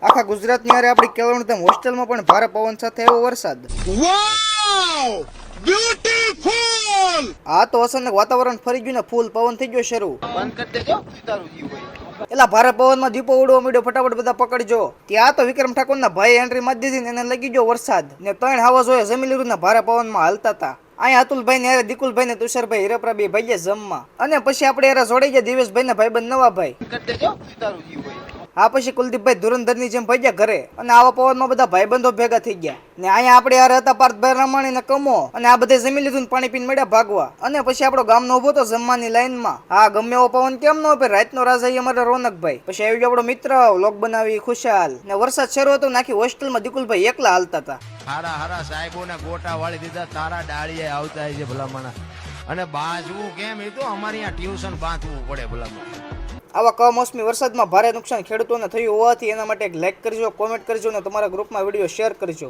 આખા ગુજરાતની હારે આપણી કેળવણ તેમ હોસ્ટેલમાં પણ ભારે પવન સાથે આવ્યો વરસાદ. વાવ બ્યુટીફુલ. આ તો અચાનક વાતાવરણ ફરી ગયું ને ફૂલ પવન થઈ ગયો શરૂ. બંધ કરી દેજો સીતારું જીવ હોય. એલા ભારે પવનમાં દીપો ઉડવા માંડ્યો, ફટાફટ બધા પકડજો. ત્યાં તો વિક્રમ ઠાકોરના ભાઈ એન્ટ્રી મારી દીધી ને એને લગી ગયો વરસાદ ને 3 હાવા જોયે જમીલીરુના ભારે પવનમાં હાલતા હતા. અહીંયા અતુલભાઈ ને યારે દીકુલભાઈ ને તુષારભાઈ હીરાપ્રાબી ભાઈ જમવા અને પછી આપણે યારે જોડાઈ ગયા દિવેશભાઈ ના ભાઈબંધ નવાભાઈ. કરી દેજો સીતારું જીવ હોય. આ પછી કુલદીપભાઈ ધુરંધરની જેમ ભજ્યા ઘરે અને આવા પવનમાં બધા ભાઈબંધો ભેગા થઈ ગયા ને અહીંયા આપણે યાર હતા પાર્થભાઈ રામાણી ને કમો અને આ બધે જમી લીધું ને પાણી પીને મળ્યા ભાગવા. અને પછી આપણો ગામનો ઉભો તો જમવાની લાઈનમાં. હા, ગમે એવો પવન કેમ ન હોય, રાતનો રાજા અમારા રોનકભાઈ. પછી આવી ગયો આપણો મિત્ર લોક બનાવી ખુશાલ ને વરસાદ શરૂ હતો નાખી હોસ્ટેલમાં દીકુલભાઈ એકલા હાલતા હતા. હારા હારા સાહેબોના ગોટા વાળી દીધા, તારા ડાળીએ આવતા છે ભલામણા. અને બાંચવું કેમ, એ તો અમારી અહીંયા ટ્યુશન બાંધવું પડે ભલામણા. આવા કમોસમી વરસાદમાં ભારે નુકસાન ખેડૂતોને થયું હોવાથી એના માટે એક લાઈક કરજો, કોમેન્ટ કરજો અને તમારા ગ્રુપમાં વિડીયો શેર કરજો.